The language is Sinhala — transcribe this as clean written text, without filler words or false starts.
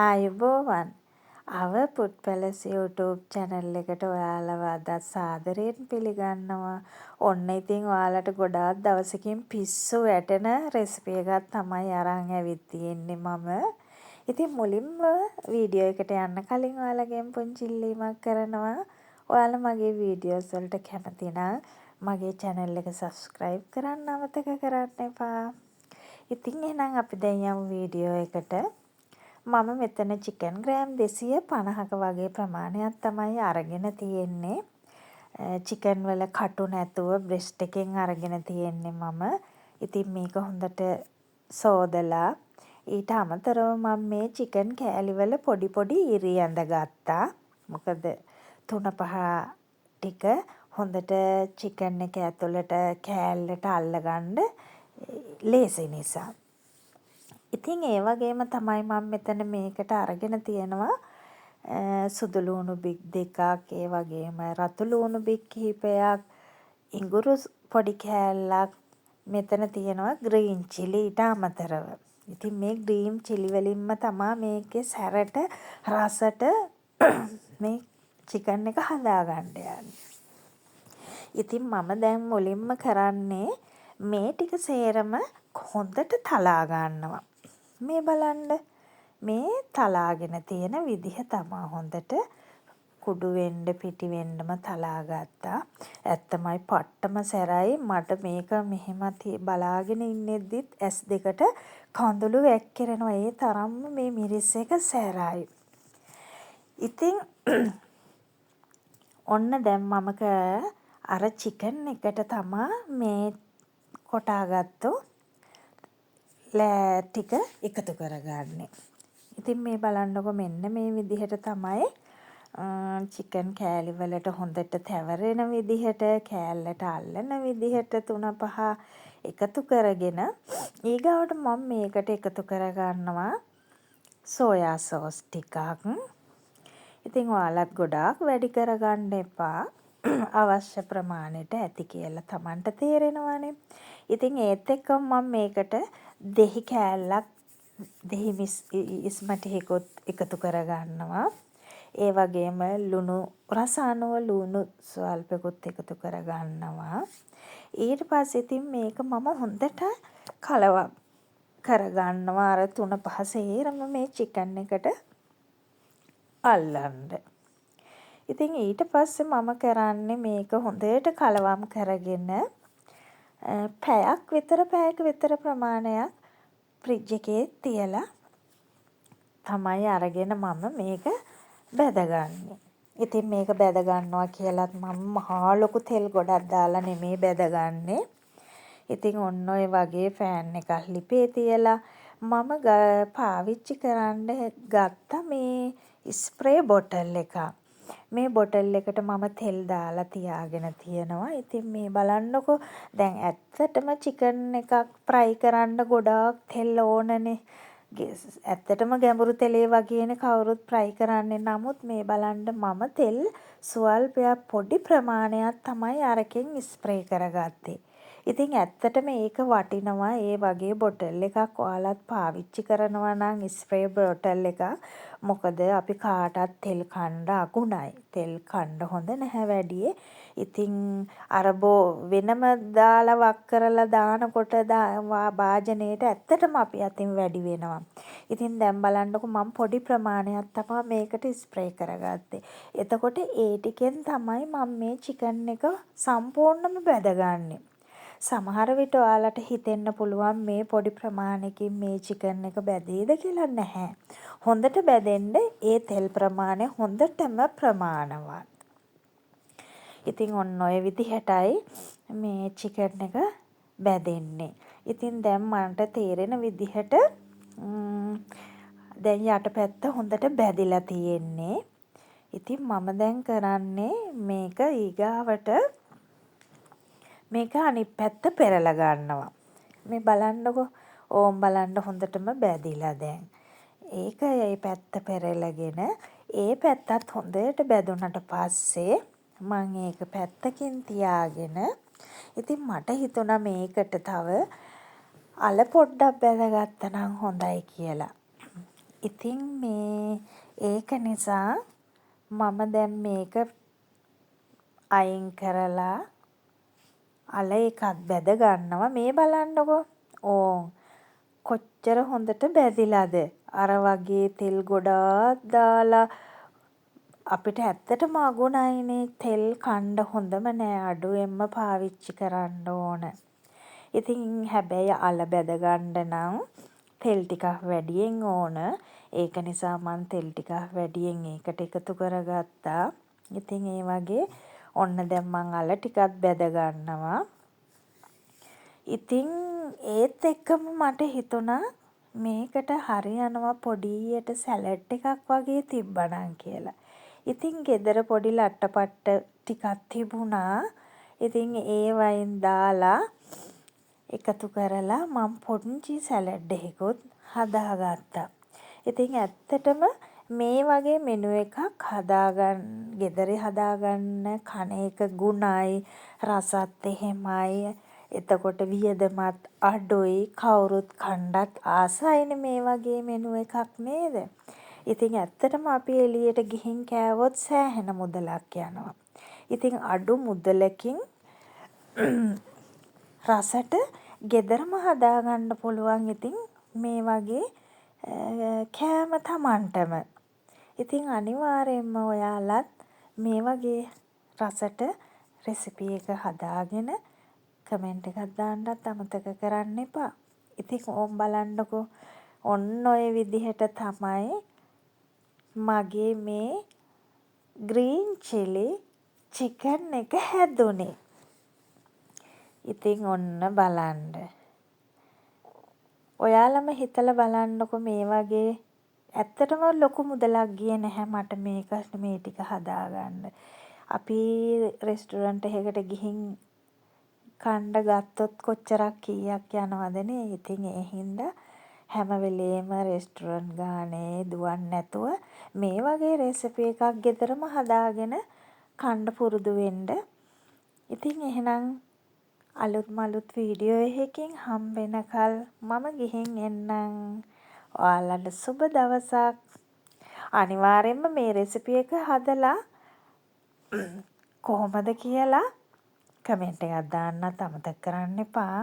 ආයුබෝවන් Our Food Palace YouTube channel එකට ඔයාලව අදත් සාදරයෙන් පිළිගන්නවා. ඔන්න ඉතින් ඔයාලට ගොඩාක් දවසකින් පිස්සු වැටෙන රෙසිපි එකක් තමයි අරන් ඇවිත් තියෙන්නේ මම. ඉතින් මුලින්ම වීඩියෝ එකට යන්න කලින් ඔයාලගෙන් පුංචි ඉල්ලීමක් කරනවා. ඔයාලා මගේ වීඩියෝස් වලට කැමති නම් මගේ channel එක subscribe කරන්න අමතක කරන්න එපා. ඉතින් එහෙනම් අපි දැන් යමු වීඩියෝ එකට. මම මෙතන චිකන් ග්‍රෑම් 250ක වගේ ප්‍රමාණයක් තමයි අරගෙන තියෙන්නේ. චිකන් වල කටු නැතුව බ්‍රෙස්ට් එකෙන් අරගෙන තියෙන්නේ මම. ඉතින් මේක හොඳට සෝදලා ඊට අමතරව මම මේ චිකන් කෑලි වල පොඩි පොඩි ඉරි ඇඳ ගත්තා. මොකද 3-5 ටික හොඳට චිකන් එක ඇතුළට කෑල්ලට අල්ලගන්න ලේසි නිසා. ඉතින් ඒ වගේම තමයි මම මෙතන මේකට අරගෙන තියෙනවා සුදු ලූණු බික් 2ක්, ඒ වගේම රතු ලූණු බික් කිහිපයක්, ඉඟුරු පොඩි කෑල්ලක්, මෙතන තියෙනවා ග්‍රීන් චිලි ඊට අමතරව. ඉතින් මේ ග්‍රීන් චිලි වලින්ම තමයි මේකේ සැරට රසට මේ චිකන් එක හදාගන්න යන්නේ. ඉතින් මම දැන් මුලින්ම කරන්නේ මේ ටික සේරම හොඳට තලා ගන්නවා. මේ බලන්න මේ තලාගෙන තියෙන විදිහ තමයි හොඳට කුඩු වෙන්න පිටි වෙන්නම තලා ගත්තා. ඇත්තමයි පට්ටම සැරයි මට මේක මෙහෙම බලාගෙන ඉන්නෙද්දිත් S2ට කඳුළු වැක්කිරෙනවා. ඒ තරම්ම මේ මිරිස් එක සැරයි. ඉතින් ඔන්න දැන් මම අර චිකන් එකට තමා මේ කොටාගත්තු ලෑ ටික එකතු කරගන්නේ. ඉතින් මේ බලන්නකො මෙන්න මේ විදිහට තමයි චිකන් කෑලි වලට හොඳට තැවරෙන විදිහට කෑල්ලට අල්ලන විදිහට 3-5 එකතු කරගෙන ඊගාවට මම මේකට එකතු කරගන්නවා සෝයා සෝස් ටිකක්. ඉතින් ඔයාලත් ගොඩාක් වැඩි කරගන්න එපා. අවශ්‍ය ප්‍රමාණයට ඇති කියලා Tamanට තේරෙනවානේ. ඉතින් ඒත් එක්කම මම මේකට දෙහි කෑල්ලක් දෙහි ඉස්මැටියකුත් එකතු කරගන්නවා. ඒ වගේම ලුණු රස අනුව ලුණු ස්වල්පෙකුත් එකතු කරගන්නවා. ඊට පස්සේ ඉතින් මේක මම හොඳට කලවම් කරගන්නවා අර 3-5 සේරම මේ චිකන් එකට අල්ලන්න. ඉතින් ඊට පස්සේ මම කරන්නේ මේක හොඳට කලවම් කරගෙන පැයක විතර ප්‍රමාණයක් ෆ්‍රිජ් එකේ තියලා තමයි අරගෙන මම මේක බැදගන්නේ. ඉතින් මේක බැද ගන්නවා කියලත් මම මහා ලොකු තෙල් ගොඩක් දාලා නෙමෙයි බැදගන්නේ. ඉතින් ඔන්න ඔය වගේ ෆෑන් එකක් ලිපේ තියලා මම පාවිච්චි කරන්න ගත්ත මේ ස්ප්‍රේ බොටල් එකක්. මේ බොටල් එකට මම තෙල් දාලා තියාගෙන තියෙනවා. ඉතින් මේ බලන්නකො දැන් ඇත්තටම චිකන් එකක් ෆ්‍රයි කරන්න ගොඩාක් තෙල් ඕනනේ. ඇත්තටම ගැඹුරු තෙලේ වගේනේ කවුරුත් ෆ්‍රයි කරන්නේ. නමුත් මේ බලන්න මම තෙල් සුවල්පයක් පොඩි ප්‍රමාණයක් තමයි අරකින් ස්ප්‍රේ කරගත්තේ. ඉතින් ඇත්තටම ඒක වටිනවා. ඒ වගේ බොටල් එකක් ඔයාලත් පාවිච්චි කරනවා නම් ස්ප්‍රේ බොටල් එකක්. මොකද අපි කාටත් තෙල් කන්න අකුණයි. තෙල් කන්න හොඳ නැහැ වැඩියේ. ඉතින් අර වෙනම දාලා වක් කරලා දානකොට භාජනයේට ඇත්තටම අපි අතින් වැඩි වෙනවා. ඉතින් දැන් බලන්නකො මම පොඩි ප්‍රමාණයක් තමයි මේකට ස්ප්‍රේ කරගත්තේ. එතකොට ඒ ටිකෙන් තමයි මම මේ චිකන් එක සම්පූර්ණයෙන්ම බැදගන්නේ. සමහර විට ඔයාලට හිතෙන්න පුළුවන් මේ පොඩි ප්‍රමාණයකින් මේ චිකන් එක බැදෙයිද කියලා. නැහැ. හොඳට බැදෙන්න ඒ තෙල් ප්‍රමාණය හොඳටම ප්‍රමාණවත්. ඉතින් ඔන්න ඔය විදිහටයි මේ චිකන් එක බැදෙන්නේ. ඉතින් දැන් මට තේරෙන විදිහට දැන් යටපැත්ත හොඳට බැදිලා තියෙන්නේ. ඉතින් මම දැන් කරන්නේ මේක ඊගාවට මේක අනිත් පැත්ත පෙරලා ගන්නවා. මේ බලන්නකො ඕම් බලන්න හොඳටම බැදිලා දැන්. ඒක ඒ පැත්ත පෙරලගෙන ඒ පැත්තත් හොඳට බැදුනට පස්සේ මම ඒක පැත්තකින් තියාගෙන ඉතින් මට හිතුණා මේකට තව අල පොඩ්ඩක් බැදගත්තා නම් හොඳයි කියලා. ඉතින් ඒක නිසා මම දැන් මේක අයින් කරලා අල එකත් බැද ගන්නවා. මේ බලන්නකෝ. කොච්චර හොඳට බැදිලාද. අර වගේ තෙල් ගොඩාක් දාලා අපිට ඇත්තටම අගුණයිනේ. තෙල් කන්න හොඳම නෑ. අඩුවෙන්ම පාවිච්චි කරන්න ඕන. ඉතින් හැබැයි අල බැද ගන්න නම් තෙල් ටිකක් වැඩියෙන් ඕන. ඒක නිසා මං තෙල් ටිකක් වැඩියෙන් ඒකට එකතු කරගත්තා. ඉතින් ඒ වගේ ඔන්න දැන් මං අල ටිකක් බැද ගන්නවා. ඉතින් ඒත් එක්කම මට හිතුණා මේකට හරියනවා පොඩියට සැලඩ් එකක් වගේ තිබ්බනම් කියලා. ඉතින් ගෙදර පොඩි ලට්ටපට්ට ටිකක් තිබුණා. ඉතින් ඒ වයින් දාලා එකතු කරලා මම පොඩි සැලඩ් එකකුත් හදාගත්තා. ඉතින් ඇත්තටම මේ වගේ මෙනු එකක් ගෙදර හදාගන්න කන එක ගුණයි, රසත් එහෙමයි. එතකොට වියදමත් අඩුයි. කවුරුත් කන්නත් ආසයිනේ මේ වගේ මෙනු එකක් නේද? ඉතින් ඇත්තටම අපි එළියට ගිහින් කෑවොත් සෑහෙන මුදලක් යනවා. ඉතින් අඩු මුදලකින් රසට ගෙදරම හදාගන්න පුළුවන් ඉතින් මේ වගේ කෑම Tamanටම. ඉතින් අනිවාර්යෙන්ම ඔයාලත් මේ වගේ රසට රෙසිපි එක හදාගෙන කමෙන්ට් එකක් දාන්නත් අමතක කරන්න එපා. ඉතින් ඕම් බලන්නකෝ. ඔන්න ඔය විදිහට තමයි මගේ මේ ග්‍රීන් චිලි චිකන් එක හැදුනේ. ඉතින් ඔන්න බලන්න. ඔයාලම හිතලා බලන්නකෝ මේ වගේ ඇත්තටම ලොකු මුදලක් ගියේ නැහැ මට මේ ටික හදාගන්න. අපි රෙස්ටුරන්ට් එකකට ගිහින් කන්න ගත්තොත් කොච්චරක් කීයක් යනවදනේ. ඉතින් ඒ හින්දා හැම වෙලේම රෙස්ටුරන්ට් ගානේ දුවන්නේ නැතුව මේ වගේ රෙසිපි එකක් ගෙදරම හදාගෙන කන්න පුරුදු වෙන්න. ඉතින් එහෙනම් අලුත් වීඩියෝ එකකින් හම්බෙනකල් මම ගිහින් එන්නම්. ඔයාලට සුබ දවසක්. අනිවාර්යෙන්ම මේ රෙසිපි එක හදලා කොහොමද කියලා කමෙන්ට් එකක් දාන්නත් අමතක කරන්න එපා.